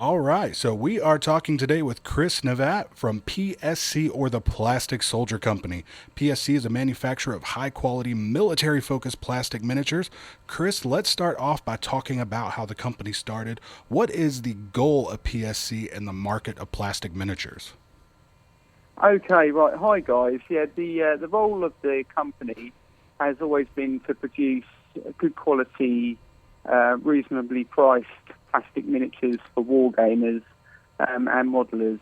All right, so we are talking today with Chris Nevatt from PSC, or the Plastic Soldier Company. PSC is a manufacturer of high quality military focused plastic miniatures. Chris, let's start off by talking about how the company started. What is the goal of PSC in the market of plastic miniatures? Okay, right. Hi, guys. Yeah, the role of the company has always been to produce good quality, reasonably priced plastic miniatures for war gamers and modelers.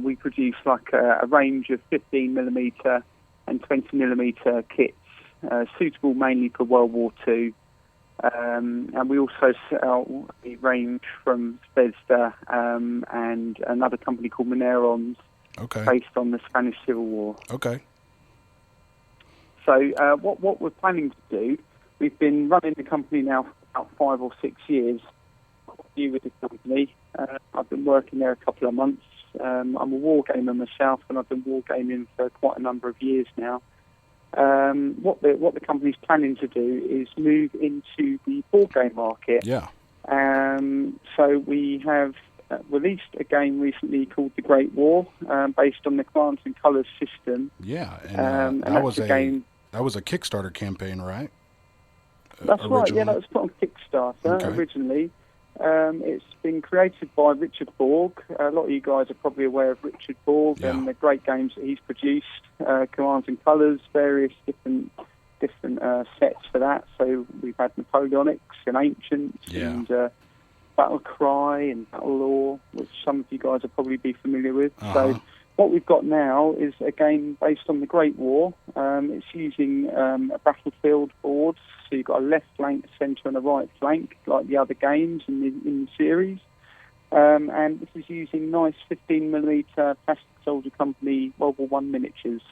We produce like a range of 15mm and 20mm kits, suitable mainly for World War II. And we also sell a range from Bethesda and another company called Minerons, Okay. based on the Spanish Civil War. Okay. So what we're planning to do, we've been running the company now for about 5 or 6 years. New with the company. I've been working there a couple of months. I'm a war gamer myself, and I've been wargaming for quite a number of years now. What the company's planning to do is move into the board game market. Yeah. So we have released a game recently called The Great War, based on the Commands and Colours system. Yeah, and And that that's was a game. that was a Kickstarter campaign, right? That's right. Yeah, Originally? that was put on Kickstarter Okay. originally. It's been created by Richard Borg. A lot of you guys are probably aware of Richard Borg Yeah. and the great games that he's produced. Commands and Colours, various different sets for that. So we've had Napoleonics and Ancients Yeah. and Battle Cry and Battle Law, which some of you guys will probably be familiar with. Uh-huh. So what we've got now is a game based on the Great War. It's using a battlefield board. So you've got a left flank, a centre and a right flank, like the other games in the series. And this is using nice 15mm Plastic Soldier Company World War One miniatures.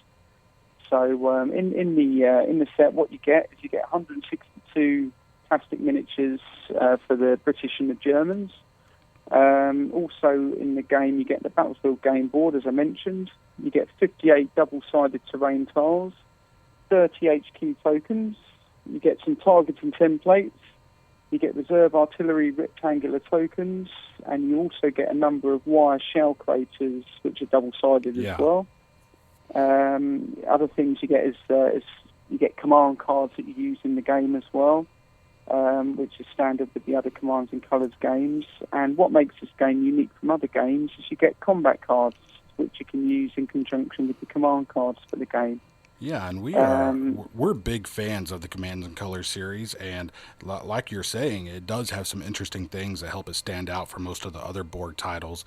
So in the set, what you get is you get 162 plastic miniatures for the British and the Germans. Also in the game, you get the battlefield game board, as I mentioned. You get 58 double-sided terrain tiles, 30 HQ tokens. You get some targeting templates. You get reserve artillery rectangular tokens, and you also get a number of wire shell craters, which are double-sided Yeah. as well. Other things you get is you get command cards that you use in the game as well, which is standard with the other Commands and Colours games. And what makes this game unique from other games is you get combat cards, which you can use in conjunction with the command cards for the game. Yeah, and we're big fans of the Commands and Colors series, and like you're saying, it does have some interesting things that help it stand out from most of the other board titles.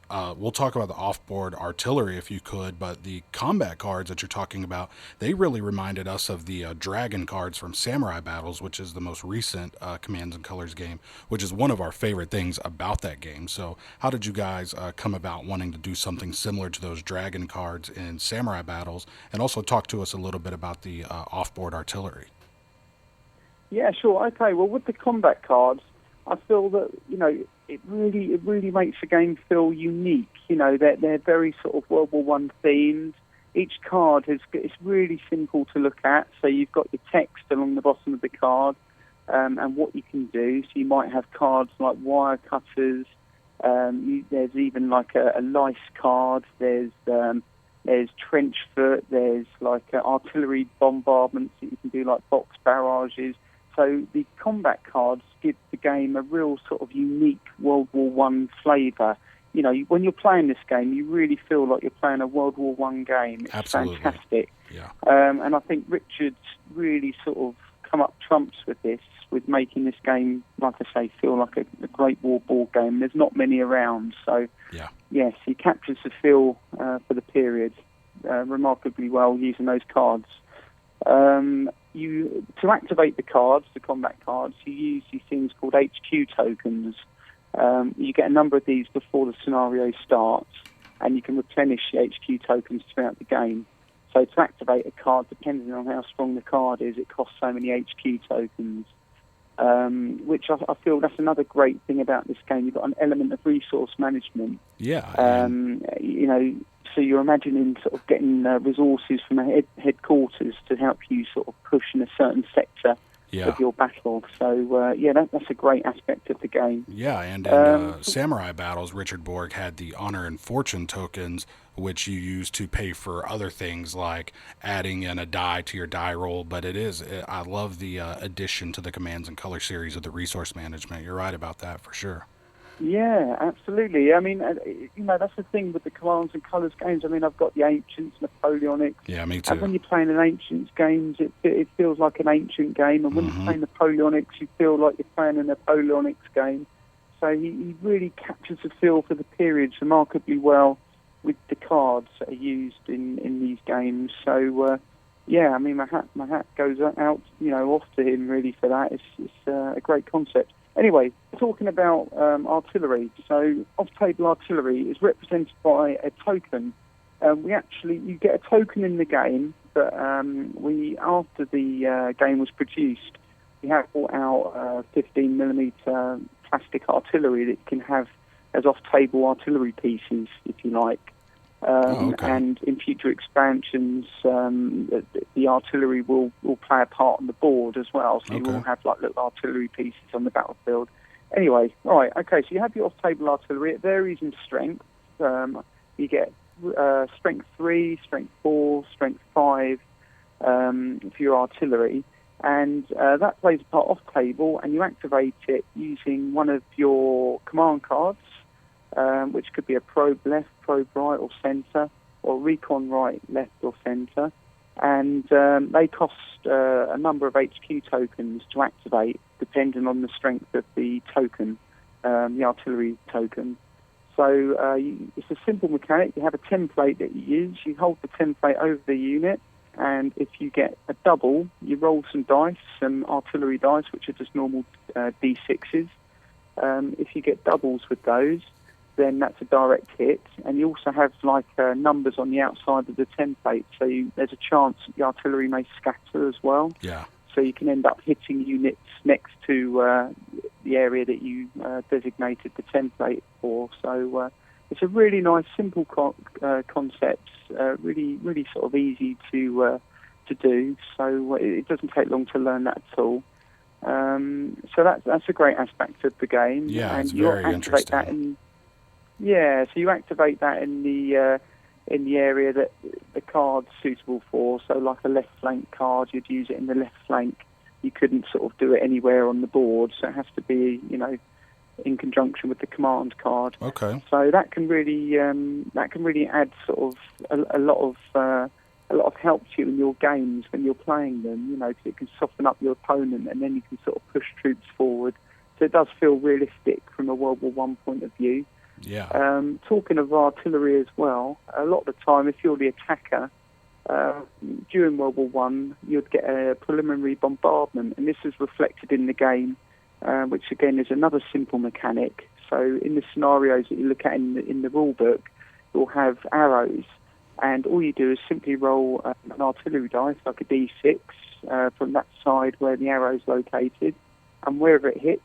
We'll talk about the off-board artillery if you could, but the combat cards that you're talking about, they really reminded us of the dragon cards from Samurai Battles, which is the most recent Commands and Colors game, which is one of our favorite things about that game. So how did you guys come about wanting to do something similar to those dragon cards in Samurai Battles, and also talk to us a little bit about the off-board artillery? Yeah, sure. Okay. Well, with the combat cards, I feel that it really makes the game feel unique. They're very sort of World War One themed. Each card it's really simple to look at. So you've got your text along the bottom of the card, and what you can do. So you might have cards like wire cutters. There's even like a lice card. There's trench foot. There's like artillery bombardments that you can do, like box barrages. So the combat cards give the game a real sort of unique World War One flavour. When you're playing this game, you really feel like you're playing a World War One game. It's Absolutely. fantastic. Yeah. And I think Richard's really sort of come up trumps with this, with making this game, like I say, feel like a Great War board game. There's not many around. So, Yeah. yes, he captures the feel for the period remarkably well using those cards. To activate the cards, the combat cards, you use these things called HQ tokens. You get a number of these before the scenario starts, and you can replenish the HQ tokens throughout the game. So to activate a card, depending on how strong the card is, it costs so many HQ tokens, which I feel that's another great thing about this game. You've got an element of resource management. Yeah. So you're imagining sort of getting resources from a headquarters to help you sort of push in a certain sector Yeah. of your battle. So that's a great aspect of the game. Yeah, and in Samurai Battles, Richard Borg had the Honor and Fortune tokens, which you use to pay for other things like adding in a die to your die roll. But I love the addition to the Commands and Color series of the resource management. You're right about that for sure. Yeah, absolutely. I mean, that's the thing with the Commands and Colours games. I mean, I've got the Ancients, Napoleonics. Yeah, me too. And when you're playing an Ancients games, it feels like an Ancient game. And when you're playing Napoleonics, you feel like you're playing a Napoleonics game. So he really captures the feel for the periods remarkably well with the cards that are used in these games. So, I mean, my hat goes out, off to him really for that. It's a great concept. Anyway, talking about artillery. So, off-table artillery is represented by a token. You get a token in the game, but after the game was produced, we have brought out 15mm plastic artillery that you can have as off-table artillery pieces, if you like. And in future expansions, the artillery will play a part on the board as well. So you will have like little artillery pieces on the battlefield. Anyway, all right, okay. So you have your off-table artillery. It varies in strength. You get strength 3, strength 4, strength 5 for your artillery, and that plays a part off-table, and you activate it using one of your command cards. Which could be a probe left, probe right, or centre, or recon right, left, or centre. And they cost a number of HQ tokens to activate, depending on the strength of the token, the artillery token. So it's a simple mechanic. You have a template that you use. You hold the template over the unit, and if you get a double, you roll some dice, some artillery dice, which are just normal D6s. If you get doubles with those, then that's a direct hit. And you also have numbers on the outside of the template, so there's a chance the artillery may scatter as well. Yeah. So you can end up hitting units next to the area that you designated the template for. So it's a really nice, simple concept, really sort of easy to do. So it doesn't take long to learn that at all. So that's a great aspect of the game. Yeah, and it's you very activate interesting. So you activate that in the area that the card's suitable for. So like a left flank card, you'd use it in the left flank. You couldn't sort of do it anywhere on the board, so it has to be, in conjunction with the command card. Okay. So that can really add sort of a lot of help to you in your games when you're playing them. Because it can soften up your opponent, and then you can sort of push troops forward. So it does feel realistic from a World War I point of view. Yeah. Talking of artillery as well, a lot of the time, if you're the attacker, during World War I, you'd get a preliminary bombardment, and this is reflected in the game, which again is another simple mechanic. So in the scenarios that you look at in the rule book, you'll have arrows, and all you do is simply roll an artillery dice, like a D6, from that side where the arrow is located, and wherever it hits,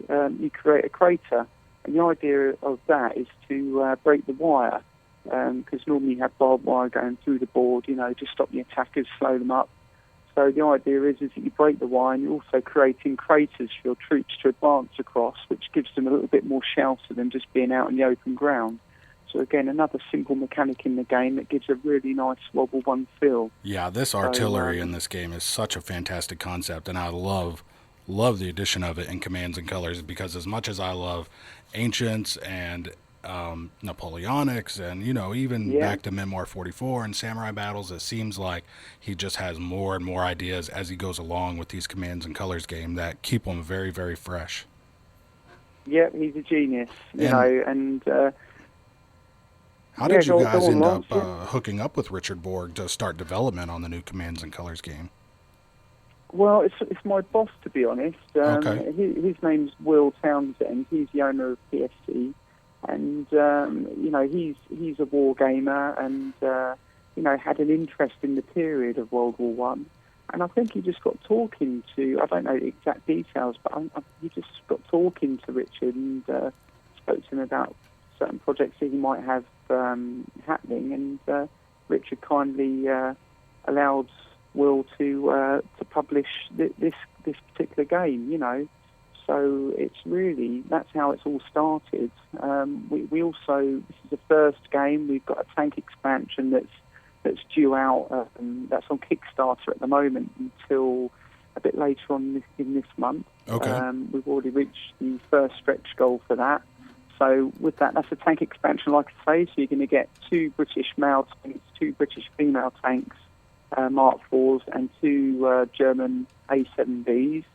you create a crater. And the idea of that is to break the wire, because normally you have barbed wire going through the board, to stop the attackers, slow them up. So the idea is that you break the wire, and you're also creating craters for your troops to advance across, which gives them a little bit more shelter than just being out in the open ground. So again, another simple mechanic in the game that gives a really nice World War I feel. Yeah, this artillery in this game is such a fantastic concept, and I love the addition of it in Commands and Colors, because as much as I love Ancients and Napoleonics and even back to Memoir 44 and Samurai Battles, it seems like he just has more and more ideas as he goes along with these Commands and Colors game that keep him very, very fresh. Yeah, he's a genius, and how did you guys end up hooking up with Richard Borg to start development on the new Commands and Colors game? Well, it's my boss, to be honest. Okay. His name's Will Townsend. He's the owner of PSC, and he's a war gamer, and had an interest in the period of World War One. And I think he just got talking to, I don't know the exact details, but he just got talking to Richard and spoke to him about certain projects that he might have happening, and Richard kindly allowed will to publish this particular game. So it's really, that's how it's all started. We also, this is the first game. We've got a tank expansion that's due out. That's on Kickstarter at the moment until a bit later on in this month. Okay. We've already reached the first stretch goal for that. So with that, that's a tank expansion, like I say. So you're going to get 2 British male tanks, 2 British female tanks, Mark IVs, and 2 German A7Bs.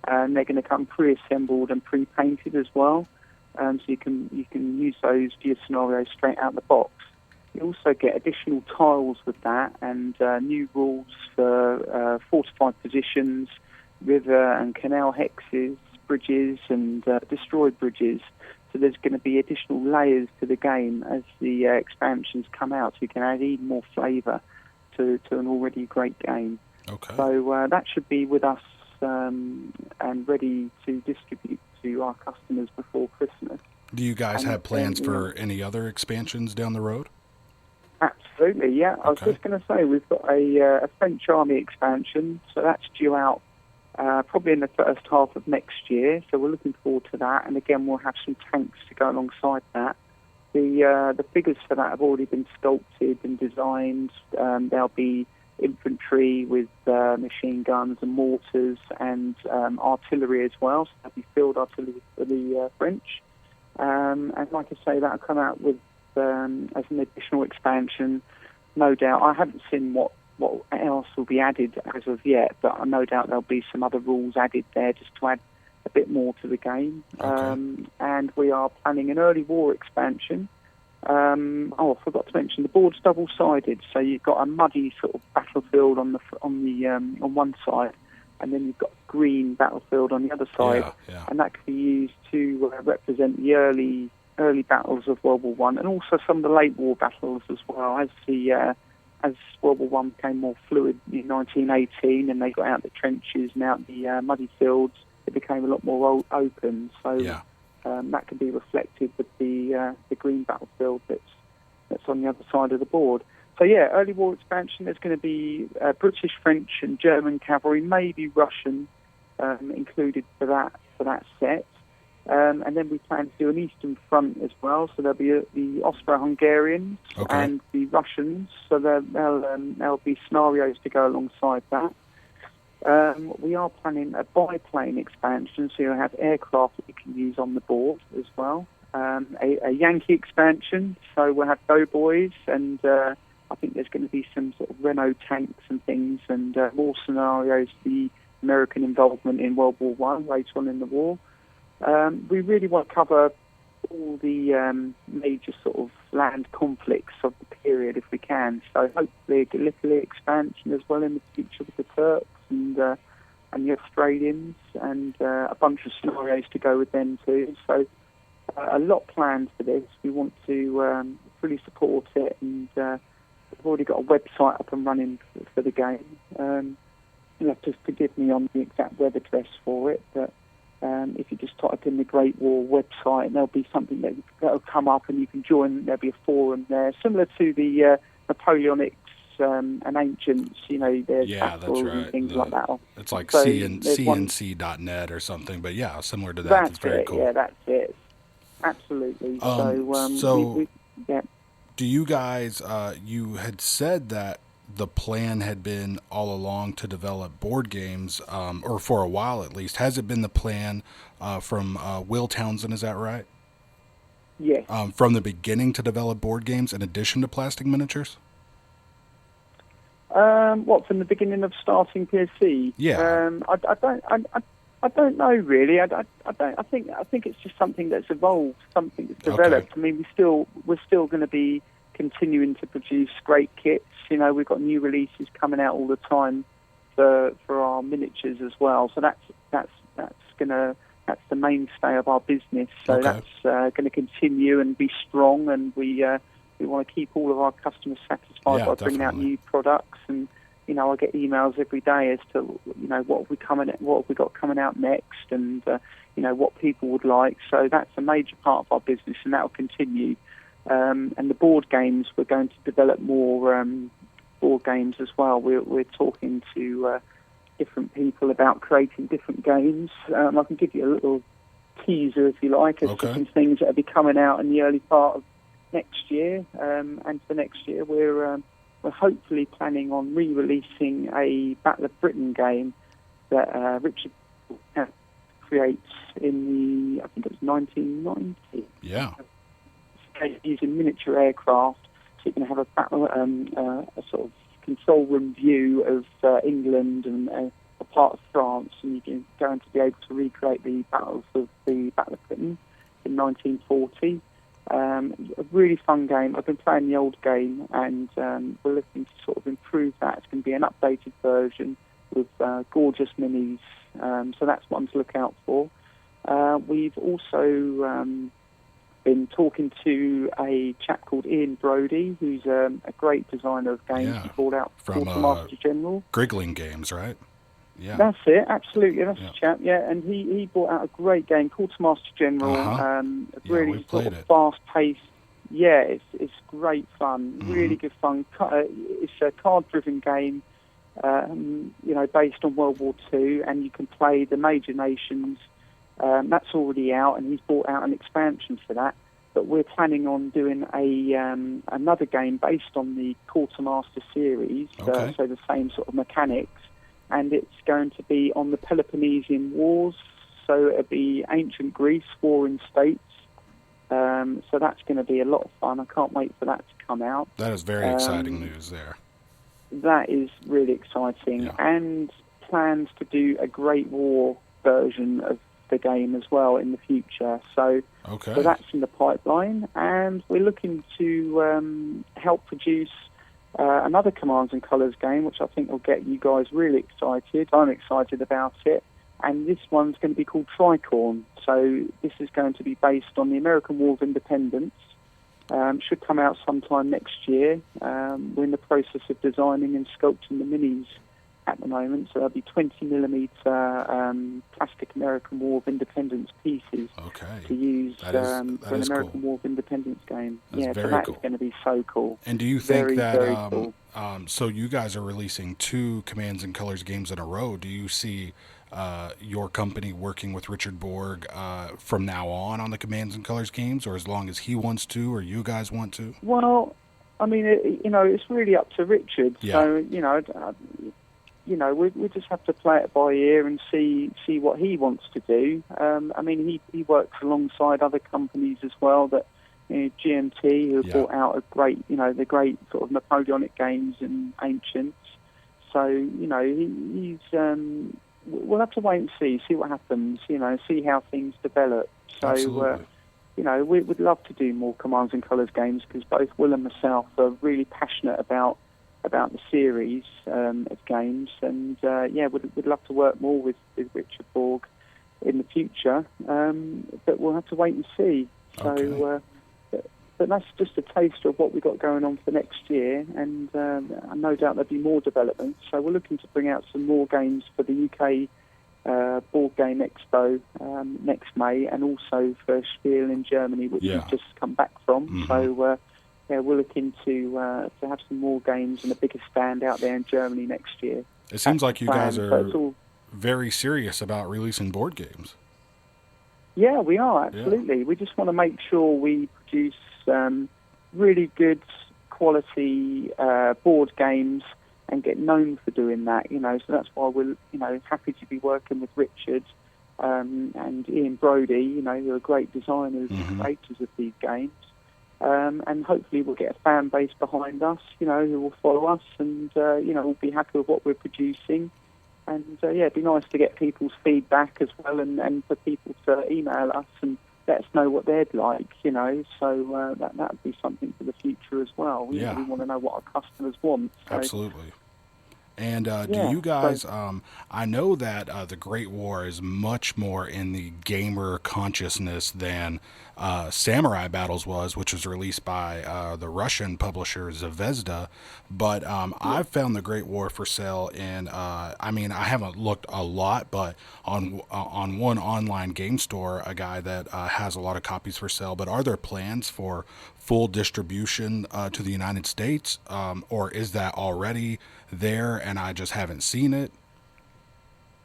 And they're going to come pre-assembled and pre-painted as well. So you can use those for your scenarios straight out the box. You also get additional tiles with that, and new rules for fortified positions, river and canal hexes, bridges, and destroyed bridges. So there's going to be additional layers to the game as the expansions come out, so you can add even more flavour to an already great game. Okay. So that should be with us and ready to distribute to our customers before Christmas. Do you guys have plans for any other expansions down the road? Absolutely, yeah. I was just going to say, we've got a French Army expansion, so that's due out probably in the first half of next year, so we're looking forward to that. And again, we'll have some tanks to go alongside that. The figures for that have already been sculpted and designed. There'll be infantry with machine guns and mortars and artillery as well, so there'll be field artillery for the French. And like I say, that'll come out with as an additional expansion, no doubt. I haven't seen what else will be added as of yet, but no doubt there'll be some other rules added there just to add a bit more to the game. Okay. And we are planning an early war expansion. I forgot to mention the board's double-sided, so you've got a muddy sort of battlefield on one side, and then you've got green battlefield on the other side, and that can be used to represent the early battles of World War One, and also some of the late war battles as well. As World War One became more fluid in 1918, and they got out the trenches and out the muddy fields, it became a lot more open. So that can be reflected with the green battlefield that's on the other side of the board. So early war expansion. There's going to be British, French, and German cavalry, maybe Russian, included for that set. And then we plan to do an Eastern Front as well. So there'll be the Austro-Hungarians and the Russians. So there'll be scenarios to go alongside that. We are planning a biplane expansion, so you'll have aircraft that you can use on the board as well. A Yankee expansion, so we'll have doughboys, and I think there's going to be some sort of Renault tanks and things, and more scenarios for the American involvement in World War One later on in the war. We really want to cover all the major sort of land conflicts of the period if we can. So hopefully a Gallipoli expansion as well in the future with the Turks and the Australians, and a bunch of scenarios to go with them too. So a lot planned for this. We want to fully support it, and we've already got a website up and running for the game. You'll have to forgive me on the exact web address for it, but if you just type in the Great War website, there'll be something that'll come up, and you can join. There'll be a forum there, similar to the Napoleonics and Ancients. There's battles and things like that. It's like so cnc.net or something, but similar to that. That's it's very it. cool. Yeah, that's it. Absolutely. Do you guys? You had said that the plan had been all along to develop board games, or for a while at least. Has it been the plan from Will Townsend? Is that right? Yes. From the beginning to develop board games in addition to plastic miniatures? From the beginning of starting PSC? Yeah. I don't know really. I think it's just something that's evolved, something that's developed. Okay. I mean, we're still going to be continuing to produce great kits. We've got new releases coming out all the time for our miniatures as well. So that's the mainstay of our business. So that's going to continue and be strong, and we want to keep all of our customers satisfied by bringing out new products. And I get emails every day as to what have we got coming out next, and what people would like. So that's a major part of our business, and that will continue. And the board games, we're going to develop more board games as well. We're talking to different people about creating different games. I can give you a little teaser, if you like, as to some things that will be coming out in the early part of next year. And for next year, we're hopefully planning on re-releasing a Battle of Britain game that Richard creates in I think it was 1990. Yeah. Using miniature aircraft, so you can have a sort of control room view of England and a part of France, and you're going to be able to recreate the battles of the Battle of Britain in 1940. A really fun game. I've been playing the old game, and we're looking to sort of improve that. It's going to be an updated version with gorgeous minis, so that's one to look out for. We've also been talking to a chap called Ian Brody, who's a great designer of games. He brought out from Quartermaster General. Griggling Games, right? Yeah. That's it, absolutely. That's the chap, and he brought out a great game, Quartermaster General. Really sort of fast-paced. Yeah, it's great fun, really good fun. It's a card-driven game, based on World War II, and you can play the major nations. That's already out, and he's brought out an expansion for that. But we're planning on doing another game based on the Quartermaster series, so the same sort of mechanics, and it's going to be on the Peloponnesian Wars, so it'll be ancient Greece, war in states. So that's going to be a lot of fun. I can't wait for that to come out. That is very exciting news there. That is really exciting, and plans to do a Great War version of the game as well in the future. So that's in the pipeline, and we're looking to help produce another Commands and Colours game, which I think will get you guys really excited. I'm excited about it, and this one's going to be called Tricorn. So this is going to be based on the American War of Independence. Should come out sometime next year. We're in the process of designing and sculpting the minis at the moment, so there'll be 20mm plastic American War of Independence pieces to use for an American War of Independence game. So that's going to be so cool. And do you think that, cool. So you guys are releasing 2 Commands and Colours games in a row, do you see your company working with Richard Borg from now on the Commands and Colours games, or as long as he wants to, or you guys want to? Well, I mean, it's really up to Richard. So, we just have to play it by ear and see what he wants to do. I mean, he works alongside other companies as well, that GMT, who have brought out a great, the great sort of Napoleonic games and Ancients. So, he's we'll have to wait and see what happens. See how things develop. So, we'd love to do more Commands and Colours games, because both Will and myself are really passionate about the series of games, and we'd love to work more with Richard Borg in the future, but we'll have to wait and see. So, but that's just a taster of what we've got going on for next year, and no doubt there'll be more developments. So we're looking to bring out some more games for the UK Board Game Expo next May, and also for Spiel in Germany, which we've just come back from. So we're looking to have some more games and a bigger stand out there in Germany next year. It seems like you guys are very serious about releasing board games. Yeah, we are, absolutely. Yeah. We just want to make sure we produce really good quality board games and get known for doing that, so that's why we're, happy to be working with Richard and Ian Brody, who are great designers and creators of these games. And hopefully we'll get a fan base behind us, who will follow us, and, we'll be happy with what we're producing. And, it'd be nice to get people's feedback as well, and for people to email us and let us know what they'd like, so that would be something for the future as well. We want to know what our customers want. So. Absolutely. And do you guys, I know that the Great War is much more in the gamer consciousness than Samurai Battles was, which was released by the Russian publisher Zvezda. But I've found the Great War for sale in, I mean, I haven't looked a lot, but on one online game store, a guy that has a lot of copies for sale. But are there plans for full distribution to the United States, or is that already there and I just haven't seen it?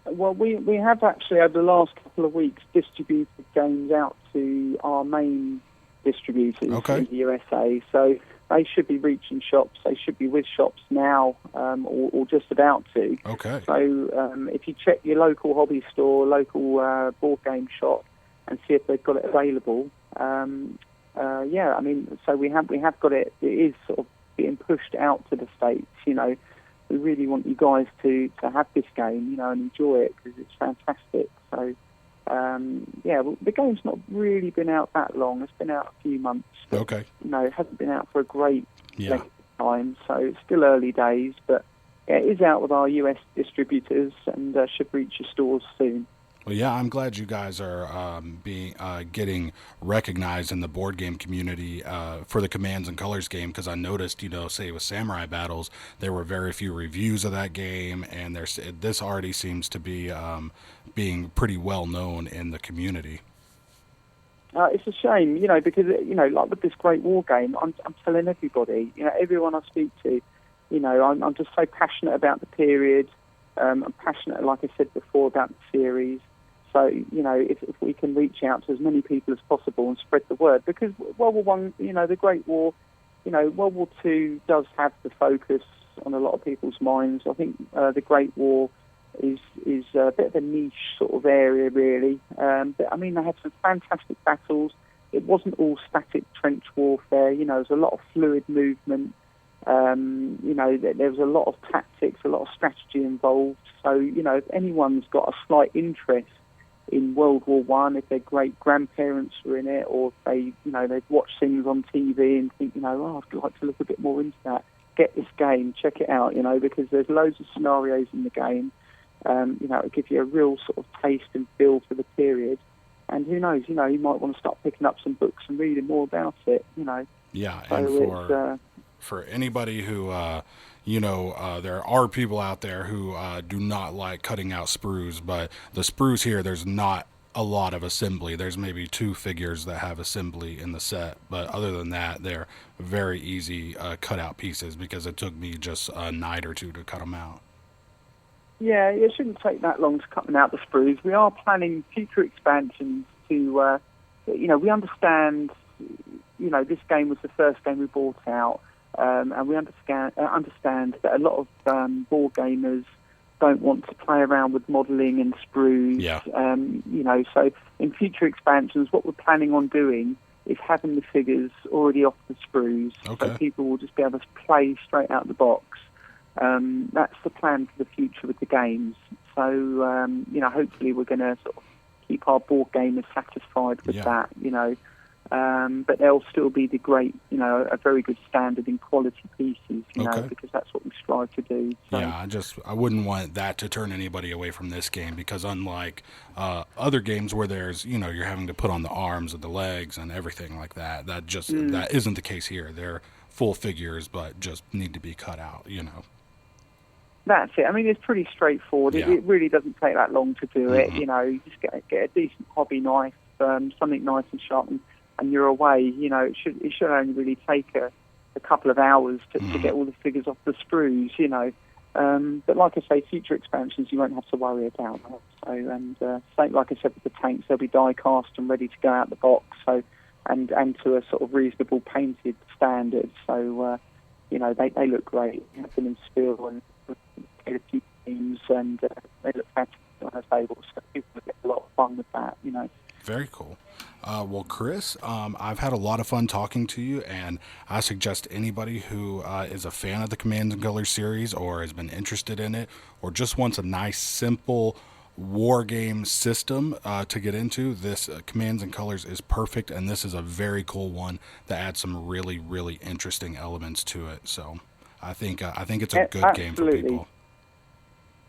Well, we have actually, over the last couple of weeks, distributed games out to our main distributors in the USA. So they should be reaching shops. They should be with shops now, or just about to. Okay. So if you check your local hobby store, local board game shop, and see if they've got it available, yeah, I mean, so we have got it. It is sort of being pushed out to the States, you know. We really want you guys to have this game, you know, and enjoy it because it's fantastic. So, yeah, well, the game's not really been out that long. It's been out a few months. But, okay. You know, it hasn't been out for a great length of time, so it's still early days. But yeah, it is out with our US distributors and should reach your stores soon. Well, yeah, I'm glad you guys are getting recognized in the board game community for the Commands and Colors game, because I noticed, you know, say with Samurai Battles, there were very few reviews of that game, and this already seems to be being pretty well known in the community. It's a shame, you know, because, you know, like with this Great War game, I'm telling everybody, you know, everyone I speak to, you know, I'm just so passionate about the period. I'm passionate, like I said before, about the series. So, you know, if we can reach out to as many people as possible and spread the word, because World War One, you know, the Great War, you know, World War Two does have the focus on a lot of people's minds. I think the Great War is a bit of a niche sort of area, really. But I mean, they had some fantastic battles. It wasn't all static trench warfare. You know, there was a lot of fluid movement. You know, there was a lot of tactics, a lot of strategy involved. So, you know, if anyone's got a slight interest in World War One, if their great grandparents were in it, or if they, you know, they've watched things on TV and think, you know, oh, I'd like to look a bit more into that, get this game, check it out, you know, because there's loads of scenarios in the game. You know, it'll give you a real sort of taste and feel for the period. And who knows, you know, you might want to start picking up some books and reading more about it, you know. Yeah, so and for anybody who, you know, there are people out there who do not like cutting out sprues, but the sprues here, there's not a lot of assembly. There's maybe 2 figures that have assembly in the set, but other than that, they're very easy cut-out pieces because it took me just a night or 2 to cut them out. Yeah, it shouldn't take that long to cut them out, the sprues. We are planning future expansions to, you know, we understand, you know, this game was the first game we brought out. And we understand that a lot of board gamers don't want to play around with modelling and sprues. Yeah. You know, so in future expansions, what we're planning on doing is having the figures already off the sprues, okay. so people will just be able to play straight out the box. That's the plan for the future with the games. So, you know, hopefully we're going to sort of keep our board gamers satisfied with that, you know. But there'll still be the great, you know, a very good standard in quality pieces, you know, because that's what we strive to do. So. Yeah, I wouldn't want that to turn anybody away from this game, because unlike other games where there's, you know, you're having to put on the arms and the legs and everything like that, that isn't the case here. They're full figures, but just need to be cut out, you know. That's it. I mean, it's pretty straightforward. Yeah. It really doesn't take that long to do it. You know, you just get a decent hobby knife, something nice and sharp, and you're away. You know, it should only really take a couple of hours to get all the figures off the sprues, you know. But like I say, future expansions you won't have to worry about that. So, and same like I said with the tanks, they'll be die cast and ready to go out the box. So, and to a sort of reasonable painted standard. So, you know, they look great. You have them in steel and a few teams, and they look fantastic on a table. So people will get a lot of fun with that, you know. Very cool. Well, Chris, I've had a lot of fun talking to you, and I suggest anybody who is a fan of the Commands and Colors series, or has been interested in it, or just wants a nice, simple war game system to get into, this Commands and Colors is perfect, and this is a very cool one that adds some really, really interesting elements to it. So I think it's a good game for people.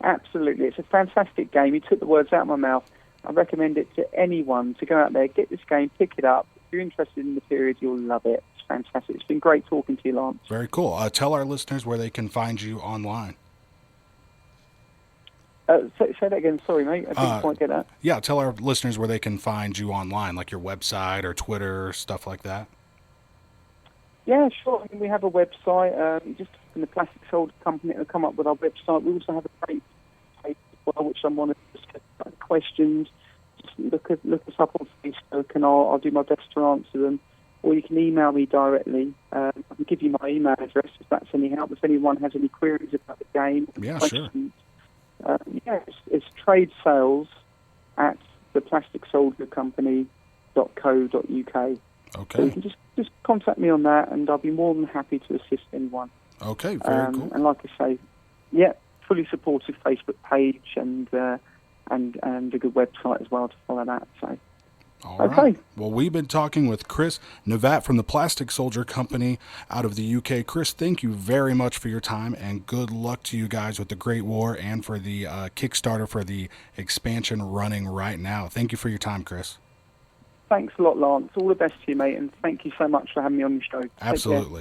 Absolutely. It's a fantastic game. You took the words out of my mouth. I recommend it to anyone to go out there, get this game, pick it up. you're interested in the period, you'll love it. It's fantastic. It's been great talking to you, Lance. Very cool. Tell our listeners where they can find you online. Say that again. Sorry, mate. I didn't quite get that. Yeah, tell our listeners where they can find you online, like your website or Twitter, stuff like that. Yeah, sure. I mean, we have a website. You just in the Plastic Soldier Company to come up with our website. We also have a great page as well, which I'm one of the questions. Just look us up on Facebook, and I'll do my best to answer them. Or you can email me directly. I can give you my email address if that's any help. If anyone has any queries about the game, yeah, questions, sure. It's trade sales at theplasticsoldiercompany.co.uk. Okay. So you can just contact me on that, and I'll be more than happy to assist anyone. Okay, very cool. And like I say, yeah, fully supportive Facebook page and a good website as well to follow that. So. All right. Well, we've been talking with Chris Nevatt from the Plastic Soldier Company out of the UK. Chris, thank you very much for your time, and good luck to you guys with the Great War and for the Kickstarter for the expansion running right now. Thank you for your time, Chris. Thanks a lot, Lance. All the best to you, mate, and thank you so much for having me on your show. Absolutely.